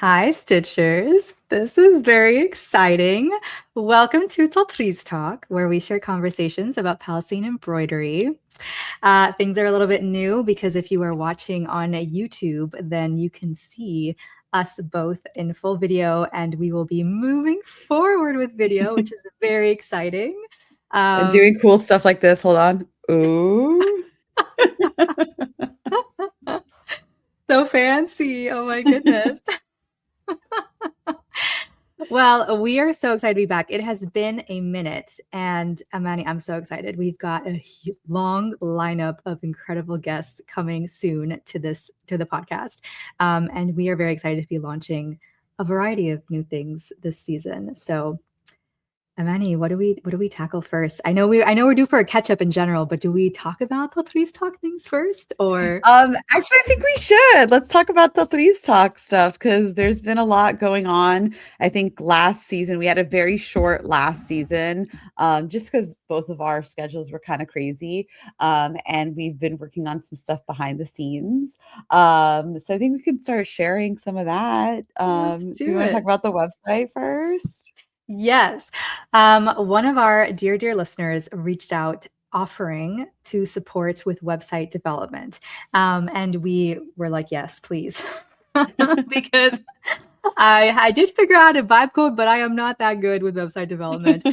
Hi, Stitchers. This is very exciting. Welcome to Tatreez Talk, where we share conversations about Palestinian embroidery. Things are a little bit new because if you are watching on YouTube, then you can see us both in full video, and we will be moving forward with video, which is very exciting. And doing cool stuff like this. Hold on. Ooh. So fancy. Oh my goodness. Well, we are so excited to be back. It has been a minute, and Amani, I'm so excited. We've got a long lineup of incredible guests coming soon to the podcast, and we are very excited to be launching a variety of new things this season. So Amani, what do we tackle first? I know we're due for a catch up in general, but do we talk about the Tatreez Talk things first, or Actually, I think we should. Let's talk about the Tatreez Talk stuff because there's been a lot going on. I think last season we had a very short last season, just because both of our schedules were kind of crazy, and we've been working on some stuff behind the scenes. So I think we could start sharing some of that. let's Do you do want to talk it? about the website first? Yes. One of our dear listeners reached out offering to support with website development. And we were like, yes, please. Because I did figure out a vibe code, but I am not that good with website development.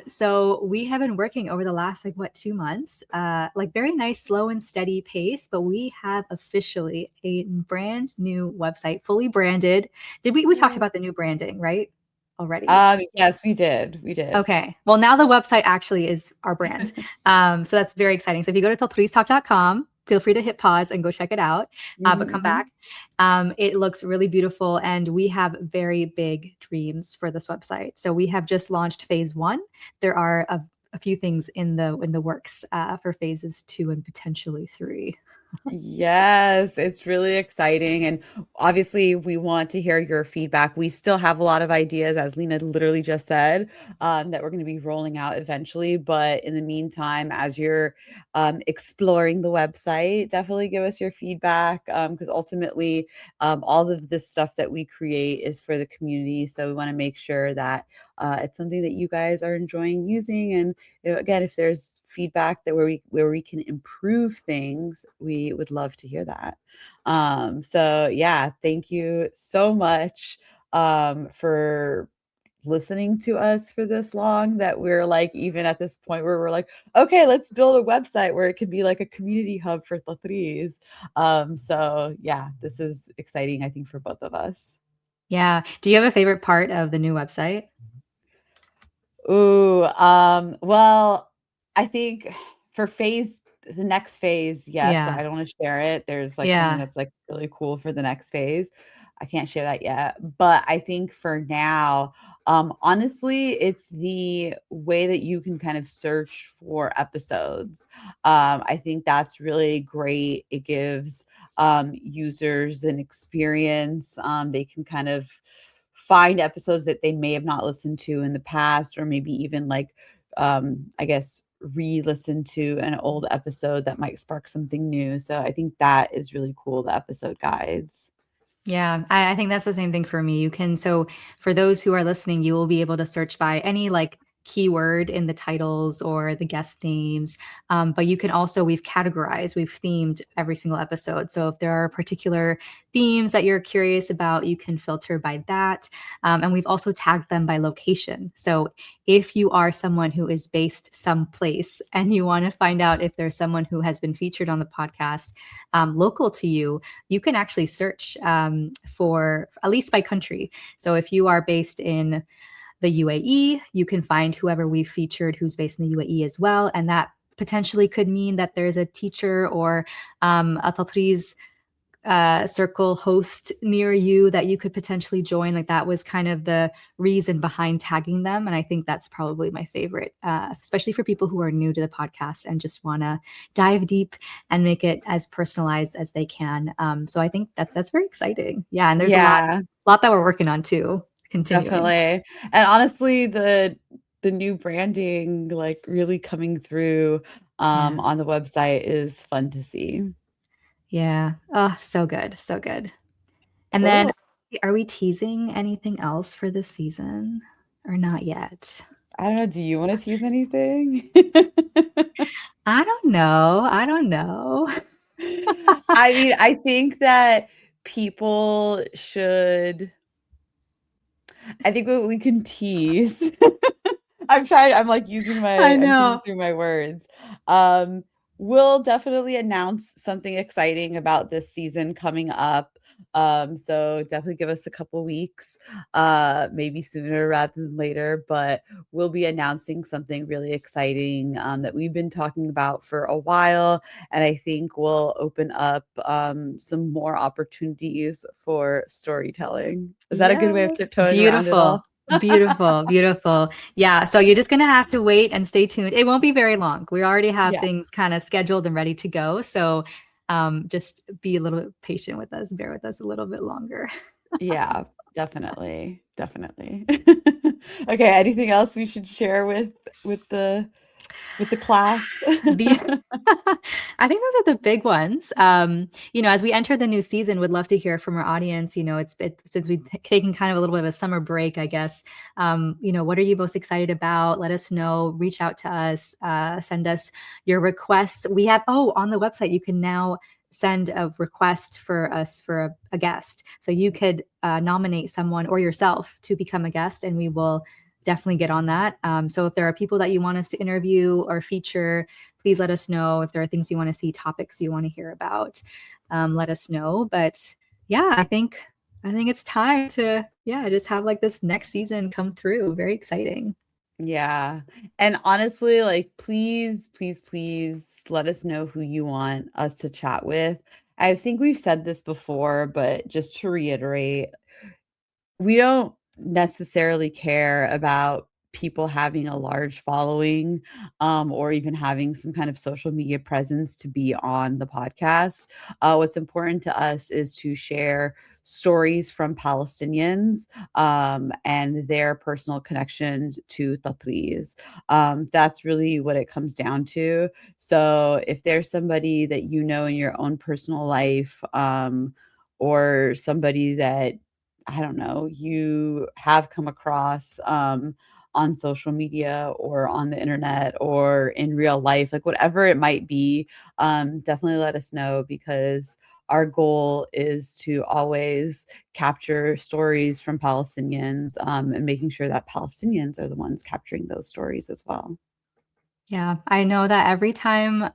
So we have been working over the last 2 months, like very nice, slow and steady pace, but we have officially a brand new website, fully branded. We talked Yay. about the new branding, right? Already. Yes, we did. We did. Okay. Well, now the website actually is our brand. So that's very exciting. So if you go to tatreeztalk.com, feel free to hit pause and go check it out, but come Mhm. back. It looks really beautiful, and we have very big dreams for this website. So we have just launched phase one. There are a few things in the works for phases two and potentially three. Yes, it's really exciting. And obviously, we want to hear your feedback. We still have a lot of ideas, as Lena literally just said, that we're going to be rolling out eventually. But in the meantime, as you're exploring the website, definitely give us your feedback because ultimately, all of this stuff that we create is for the community. So we want to make sure that it's something that you guys are enjoying using. And again, if there's feedback that where we can improve things, we would love to hear that. So yeah, thank you so much for listening to us for this long, that we're like even at this point where we're like, okay, let's build a website where it can be like a community hub for Tatreez. So yeah, this is exciting, I think, for both of us. Yeah. Do you have a favorite part of the new website? Ooh, well, I think for the next phase, yes, Yeah. I don't want to share it. There's like something Yeah. that's like really cool for the next phase. I can't share that yet, but I think for now, honestly, it's the way that you can kind of search for episodes. I think that's really great. It gives users an experience. They can kind of find episodes that they may have not listened to in the past, or maybe even like I guess re-listen to an old episode that might spark something new. So I think that is really cool, the episode guides. Yeah, I think that's the same thing for me. So for those who are listening, you will be able to search by any keyword in the titles or the guest names. But you can also, we've themed every single episode. So if there are particular themes that you're curious about, you can filter by that. And we've also tagged them by location. So if you are someone who is based someplace and you want to find out if there's someone who has been featured on the podcast local to you, you can actually search for at least by country. So if you are based in the UAE, you can find whoever we've featured who's based in the UAE as well. And that potentially could mean that there's a teacher or a Tatreez circle host near you that you could potentially join. Like that was kind of the reason behind tagging them. And I think that's probably my favorite, especially for people who are new to the podcast and just want to dive deep and make it as personalized as they can. So I think that's very exciting. Yeah. And there's a Yeah, lot that we're working on too, continuing. definitely. And honestly, the new branding like really coming through Yeah. on the website is fun to see. Yeah. Oh, so good. So good. And then Cool. Are we teasing anything else for this season or not yet? I don't know. Do you want to tease anything? I don't know. I don't know. I mean, I think that people should. I think what we can tease. I'm like I I'm thinking know. through my words. Um, we'll definitely announce something exciting about this season coming up. So definitely give us a couple weeks, maybe sooner rather than later, but we'll be announcing something really exciting that we've been talking about for a while. And I think will open up some more opportunities for storytelling. Is that a good way of Yes. tiptoeing around it Beautiful. all? Beautiful. Beautiful. Yeah. So you're just going to have to wait and stay tuned. It won't be very long. We already have Yeah. things kind of scheduled and ready to go. So just be a little bit patient with us, bear with us a little bit longer. Yeah, definitely. Definitely. Okay, anything else we should share with the class? The I think those are the big ones. As we enter the new season, would love to hear from our audience. Since we've taken kind of a little bit of a summer break, I guess. What are you most excited about? Let us know. Reach out to us. Send us your requests. We have on the website you can now send a request for us for a guest. So you could nominate someone or yourself to become a guest, and we will definitely get on that. So if there are people that you want us to interview or feature, please let us know. If there are things you want to see, topics you want to hear about, let us know. But yeah, I think it's time to just have like this next season come through. Very exciting. Yeah. And honestly, like please, please, please let us know who you want us to chat with. I think we've said this before, but just to reiterate, we don't necessarily care about people having a large following, or even having some kind of social media presence to be on the podcast. What's important to us is to share stories from Palestinians, and their personal connections to Tatreez. That's really what it comes down to. So if there's somebody that you know in your own personal life, or somebody that I don't know, you have come across on social media or on the internet or in real life, like whatever it might be, definitely let us know because our goal is to always capture stories from Palestinians, and making sure that Palestinians are the ones capturing those stories as well. Yeah, I know that every time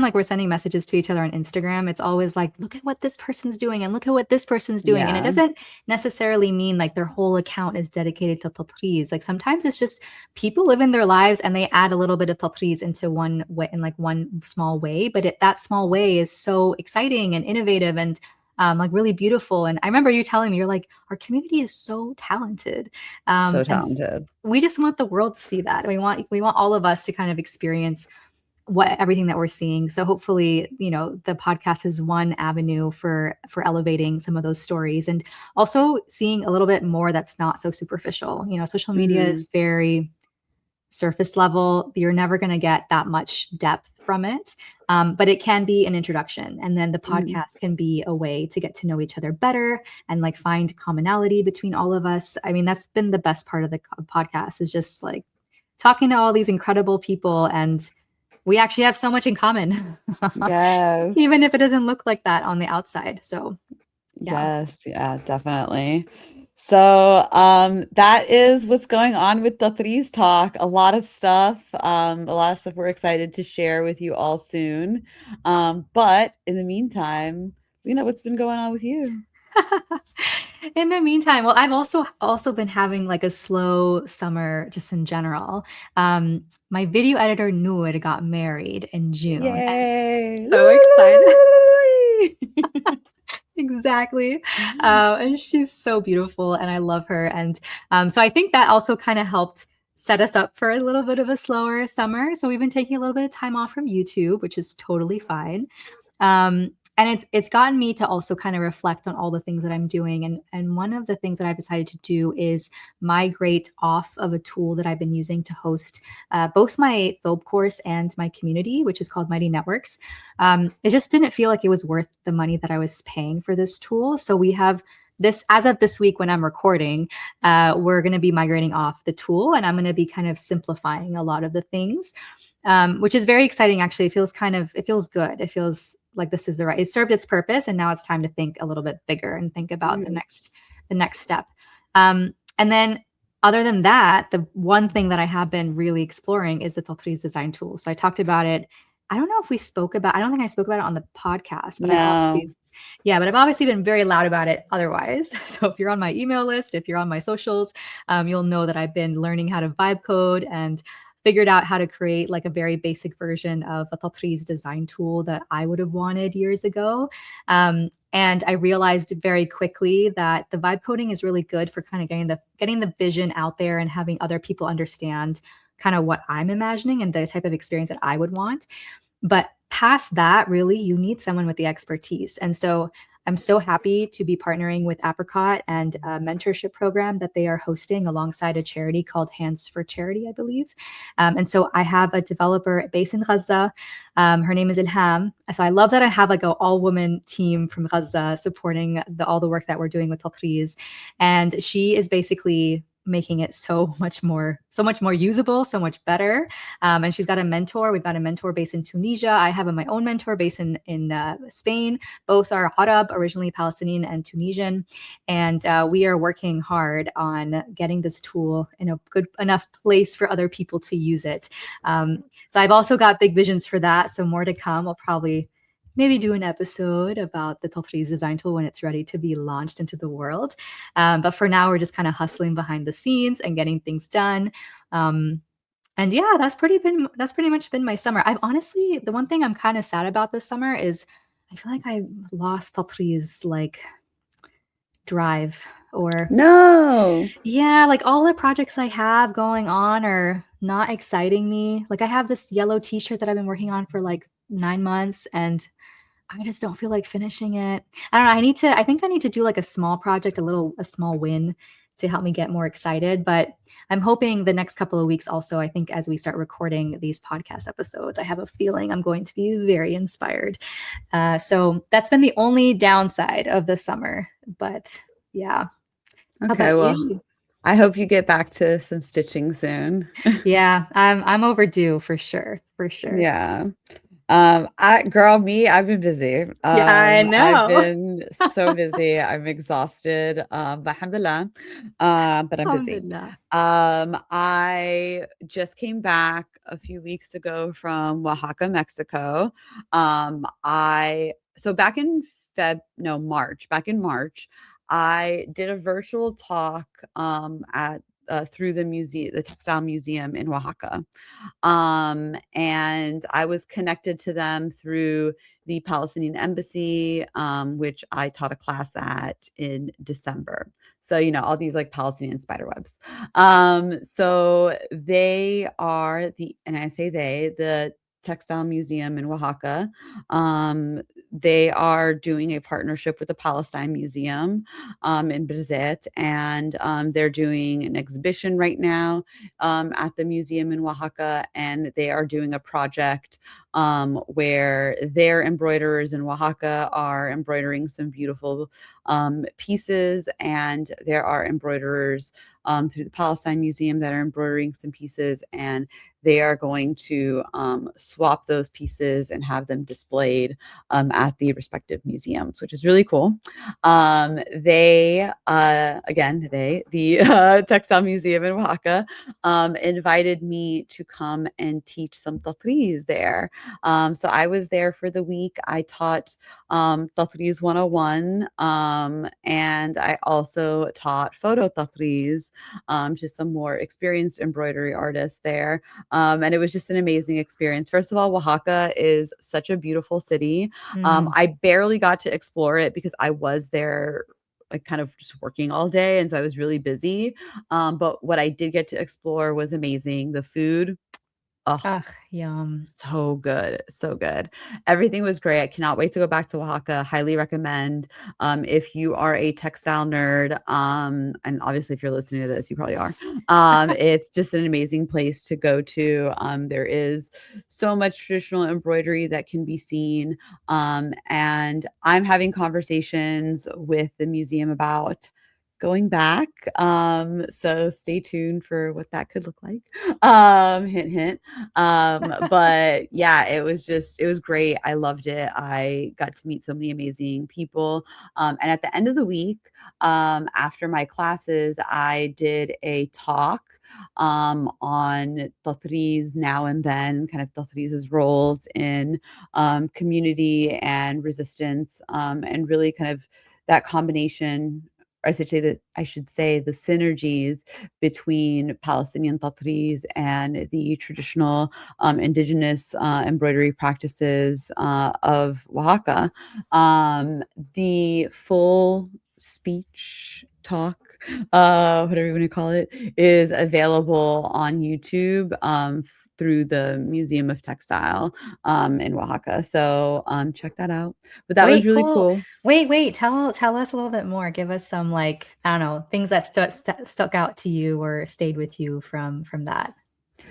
like we're sending messages to each other on Instagram, it's always like, look at what this person's doing and look at what this person's doing. And it Yeah. doesn't necessarily mean like their whole account is dedicated to Tatreez. Like sometimes it's just people live in their lives and they add a little bit of Tatreez into one way, in like one small way. But that small way is so exciting and innovative and like really beautiful. And I remember you telling me, you're like, our community is so talented. So And talented. we just want the world to see that. We want all of us to kind of experience everything that we're seeing. So hopefully, the podcast is one avenue for elevating some of those stories and also seeing a little bit more that's not so superficial. Social media Mhm. is very surface level. You're never going to get that much depth from it. But it can be an introduction. And then the Mhm. podcast can be a way to get to know each other better and like find commonality between all of us. I mean, that's been the best part of the podcast is just like talking to all these incredible people and we actually have so much in common, Yes. even if it doesn't look like that on the outside. So, yeah. Yes, yeah, definitely. So, that is what's going on with the Tatreez Talk. A lot of stuff we're excited to share with you all soon. But in the meantime, what's been going on with you? In the meantime, well, I've also been having like a slow summer just in general. My video editor Nour got married in June. I'm Yay! so excited. Exactly. And she's so beautiful and I love her. And so I think that also kind of helped set us up for a little bit of a slower summer. So we've been taking a little bit of time off from YouTube, which is totally fine. Um, and it's gotten me to also kind of reflect on all the things that I'm doing. And one of the things that I've decided to do is migrate off of a tool that I've been using to host both my Thobe course and my community, which is called Mighty Networks. It just didn't feel like it was worth the money that I was paying for this tool. So we have this, as of this week when I'm recording, we're going to be migrating off the tool, and I'm going to be kind of simplifying a lot of the things, which is very exciting. Actually, it feels good. It feels like this is it served its purpose, and now it's time to think a little bit bigger and think about the next step. And then other than that, the one thing that I have been really exploring is the Tatreez design tool. So I talked about it. I don't think I spoke about it on the podcast, but I've obviously been very loud about it otherwise. So if you're on my email list, if you're on my socials, you'll know that I've been learning how to vibe code and figured out how to create like a very basic version of a Tatreez design tool that I would have wanted years ago. And I realized very quickly that the vibe coding is really good for kind of getting the vision out there and having other people understand kind of what I'm imagining and the type of experience that I would want. But past that, really, you need someone with the expertise. And so I'm so happy to be partnering with Apricot and a mentorship program that they are hosting alongside a charity called Hands for Charity, I believe. And so I have a developer based in Gaza. Her name is Ilham. So I love that I have like an all-woman team from Gaza supporting all the work that we're doing with Tatreez. And she is basically making it so much more usable, so much better. And she's got a mentor. We've got a mentor based in Tunisia. I have my own mentor based in Spain. Both are Arab, originally Palestinian and Tunisian. And we are working hard on getting this tool in a good enough place for other people to use it. So I've also got big visions for that. So more to come. I'll probably maybe do an episode about the Tatreez design tool when it's ready to be launched into the world. But for now, we're just kind of hustling behind the scenes and getting things done. And yeah, that's pretty much been my summer. I've honestly, the one thing I'm kind of sad about this summer is I feel like I lost Tatreez like drive or yeah, like all the projects I have going on are not exciting me. Like I have this yellow t-shirt that I've been working on for like 9 months and I just don't feel like finishing it. I don't know. I think I need to do like a small project, a small win to help me get more excited. But I'm hoping the next couple of weeks also, I think as we start recording these podcast episodes, I have a feeling I'm going to be very inspired. So that's been the only downside of the summer. But yeah. Okay, well, I hope you get back to some stitching soon. Yeah, I'm overdue for sure. Yeah. I've been busy. Yeah, I know. I've been so busy. I'm exhausted. Alhamdulillah. But I'm busy. I just came back a few weeks ago from Oaxaca, Mexico. So back in March, I did a virtual talk through the Textile Museum in Oaxaca. And I was connected to them through the Palestinian embassy, which I taught a class at in December. So, all these like Palestinian spider webs. So they are the Textile Museum in Oaxaca. They are doing a partnership with the Palestine Museum in Birzeit, and they're doing an exhibition right now at the museum in Oaxaca, and they are doing a project where their embroiderers in Oaxaca are embroidering some beautiful pieces, and there are embroiderers through the Palestine Museum that are embroidering some pieces, and they are going to swap those pieces and have them displayed at the respective museums, which is really cool. The Textile Museum in Oaxaca invited me to come and teach some Tatreez there. So I was there for the week. I taught Tatreez 101, and I also taught photo Tatreez to some more experienced embroidery artists there. And it was just an amazing experience. First of all, Oaxaca is such a beautiful city. I barely got to explore it because I was there like kind of just working all day. And so I was really busy. But what I did get to explore was amazing. The food, Oh, Ugh, yum. so good, so good. Everything was great. I cannot wait to go back to Oaxaca. Highly recommend. If you are a textile nerd, and obviously if you're listening to this, you probably are. It's just an amazing place to go to. There is so much traditional embroidery that can be seen. And I'm having conversations with the museum about going back. So stay tuned for what that could look like. Hint, hint. But yeah, it was great. I loved it. I got to meet so many amazing people. And at the end of the week, after my classes, I did a talk on Tatreez now and then, kind of Tatreez's roles in community and resistance, and really kind of that combination, or I should say the synergies between Palestinian Tatreez and the traditional indigenous embroidery practices of Oaxaca. The full speech talk, whatever you want to call it, is available on YouTube through the Museum of Textile in Oaxaca. So check that out. But that was Wait, really cool. cool. Wait. Tell us a little bit more. Give us some like, I don't know, things that stuck out to you or stayed with you from that.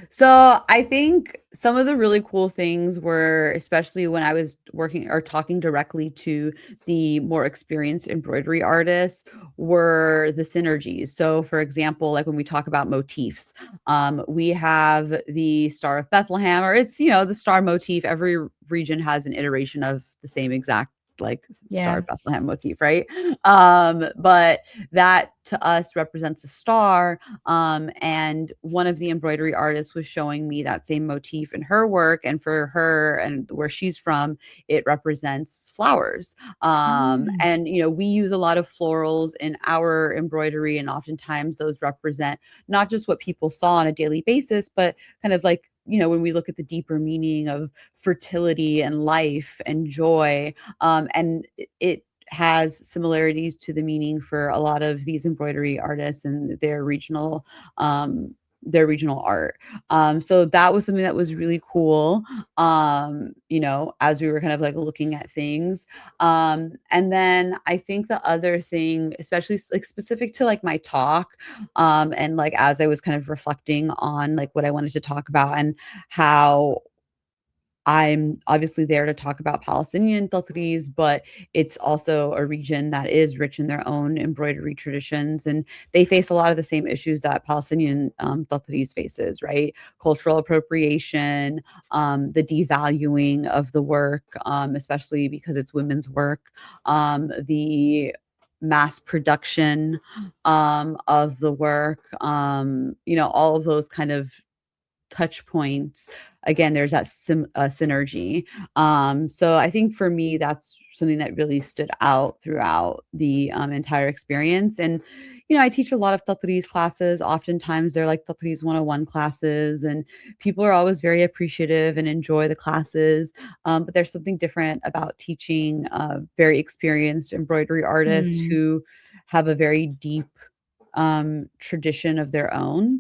So I think some of the really cool things were, especially when I was working or talking directly to the more experienced embroidery artists, were the synergies. So, for example, like when we talk about motifs, we have the Star of Bethlehem, or it's, the star motif. Every region has an iteration of the same exact like Star Yeah. of Bethlehem motif, right? But that to us represents a star, and one of the embroidery artists was showing me that same motif in her work. And for her and where she's from, it represents flowers. Mm. And, we use a lot of florals in our embroidery. And oftentimes those represent not just what people saw on a daily basis, but kind of like, when we look at the deeper meaning of fertility and life and joy, and it has similarities to the meaning for a lot of these embroidery artists and their regional art. So that was something that was really cool. As we were kind of like looking at things. And then I think the other thing, especially like specific to like my talk, and like as I was kind of reflecting on like what I wanted to talk about and how I'm obviously there to talk about Palestinian Tatreez, but it's also a region that is rich in their own embroidery traditions, and they face a lot of the same issues that Palestinian Tatreez faces, right? Cultural appropriation, the devaluing of the work, especially because it's women's work, the mass production of the work, all of those kind of touch points. Again, there's that synergy. So I think for me, that's something that really stood out throughout the entire experience. And I teach a lot of Tatreez classes. Oftentimes they're like Tatreez 101 classes, and people are always very appreciative and enjoy the classes. But there's something different about teaching very experienced embroidery artists Mm. who have a very deep tradition of their own.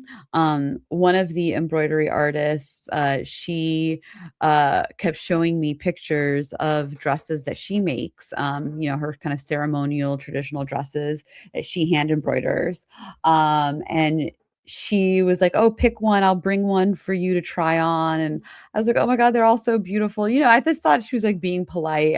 One of the embroidery artists, she kept showing me pictures of dresses that she makes, her kind of ceremonial traditional dresses that she hand embroiders. And she was like, "Oh, pick one. I'll bring one for you to try on." And I was like, "Oh my God, they're all so beautiful." I just thought she was like being polite.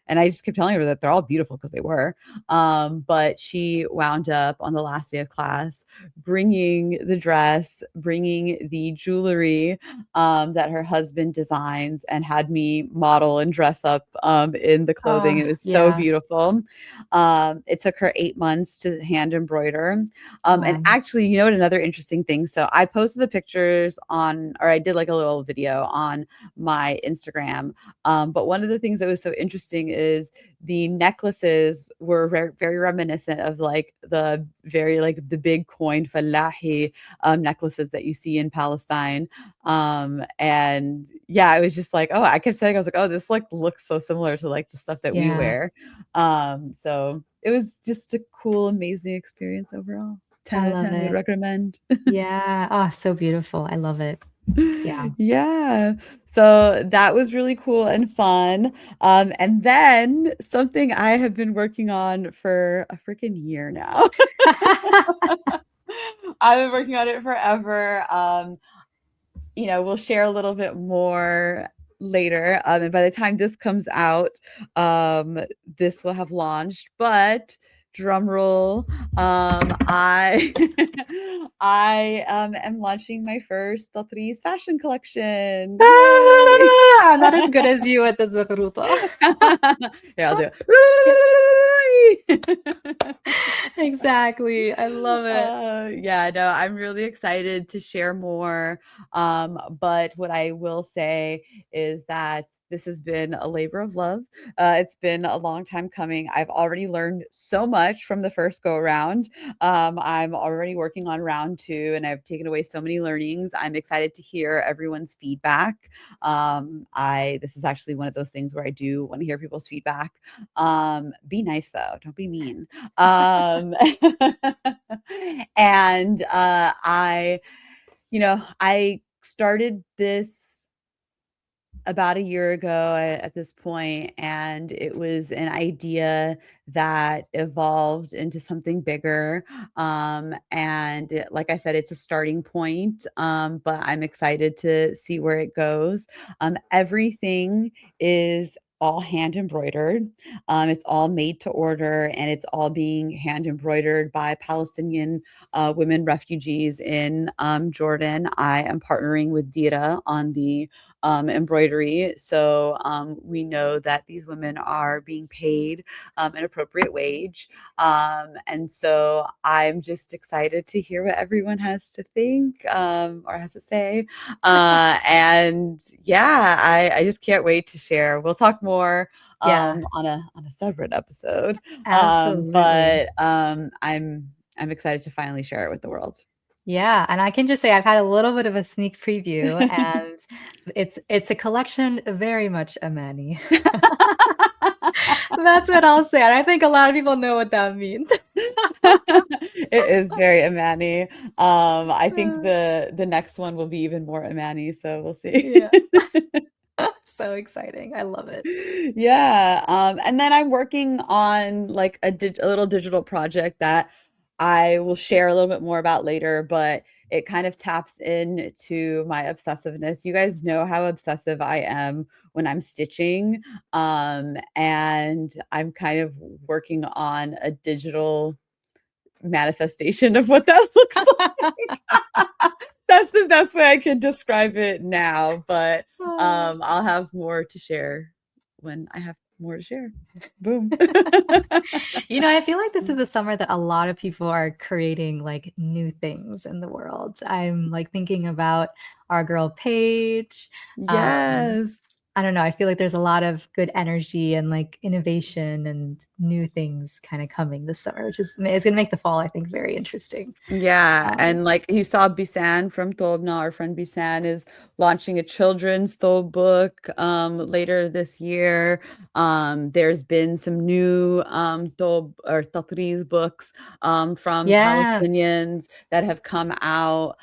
And I just kept telling her that they're all beautiful because they were. But she wound up on the last day of class bringing the dress, bringing the jewelry that her husband designs, and had me model and dress up in the clothing. Oh, It was so yeah. beautiful. It took her 8 months to hand embroider. And Wow. actually, what another interesting thing? So I posted the pictures or I did like a little video on my Instagram. But one of the things that was so interesting is the necklaces were very reminiscent of like the very like the big coin fallahi necklaces that you see in Palestine. And yeah, I was just like, oh, I kept saying, I was like, oh, this like looks so similar to like the stuff that we Yeah. wear. So it was just a cool, amazing experience overall. 10 I out of love 10 would it. recommend. Yeah. Oh, so beautiful. I love it. Yeah. Yeah. So that was really cool and fun. And then something I have been working on for a freaking year now. I've been working on it forever. We'll share a little bit more later. And by the time this comes out, this will have launched. But drum roll, I I am launching my first Tatreez fashion collection. Yay! I'm not as good as you at the Zagruta. Yeah, I'll do it. Exactly. I love it. Yeah, no, I'm really excited to share more. But what I will say is that this has been a labor of love. It's been a long time coming. I've already learned so much from the first go around. I'm already working on round two, and I've taken away so many learnings. I'm excited to hear everyone's feedback. I This is actually one of those things where I do want to hear people's feedback. Be nice though, don't be mean. Um, and I started this about a year ago at this point, and it was an idea that evolved into something bigger. Like I said, it's a starting point, but I'm excited to see where it goes. Everything is all hand embroidered. It's all made to order, and it's all being hand embroidered by Palestinian women refugees in Jordan. I am partnering with Dira on the embroidery. So we know that these women are being paid an appropriate wage. And so I'm just excited to hear what everyone has to think or has to say. And yeah, I just can't wait to share. We'll talk more Yeah, on a separate episode. absolutely. I'm excited to finally share it with the world. Yeah, and I can just say I've had a little bit of a sneak preview, and it's a collection very much Amani. That's what I'll say, and I think a lot of people know what that means. It is very Amani. I think the next one will be even more Amani, so we'll see. Yeah. So exciting. I love it. Yeah, and then I'm working on like a little digital project that I will share a little bit more about later, but it kind of taps into my obsessiveness. You guys know how obsessive I am when I'm stitching, and I'm kind of working on a digital manifestation of what that looks like. That's the best way I could describe it now, but I'll have more to share when I have more to share. Boom. I feel like this is the summer that a lot of people are creating like new things in the world. I'm like thinking about our girl Paige. Um, Yes. I don't know. I feel like there's a lot of good energy and like innovation and new things kind of coming this summer, which is it's gonna make the fall, I think, very interesting. Yeah, Um, and like you saw Bisan from Tobna, our friend Bisan is launching a children's Tob book later this year. There's been some new Tob or Tatreez books from yeah, Palestinians that have come out.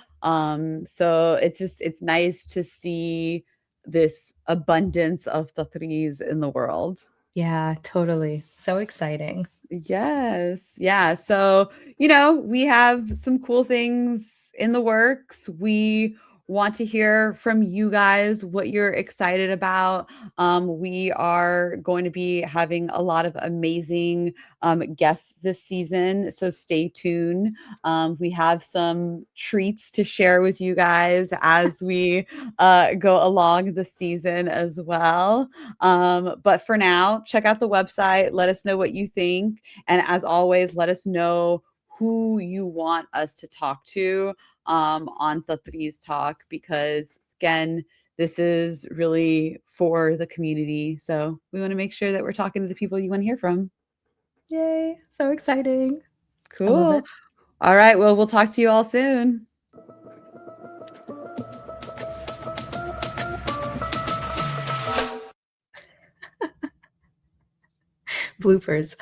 So it's nice to see this abundance of Tatreez in the world. yeah, totally. So exciting. Yes. Yeah. So, we have some cool things in the works. We want to hear from you guys what you're excited about. We are going to be having a lot of amazing guests this season. So stay tuned. We have some treats to share with you guys as we go along the season as well. But for now, check out the website. Let us know what you think. And as always, let us know who you want us to talk to on Tatreez Talk, because again, this is really for the community. So we want to make sure that we're talking to the people you want to hear from. Yay, so exciting. I love Cool. it. All right. Well, we'll talk to you all soon. Bloopers.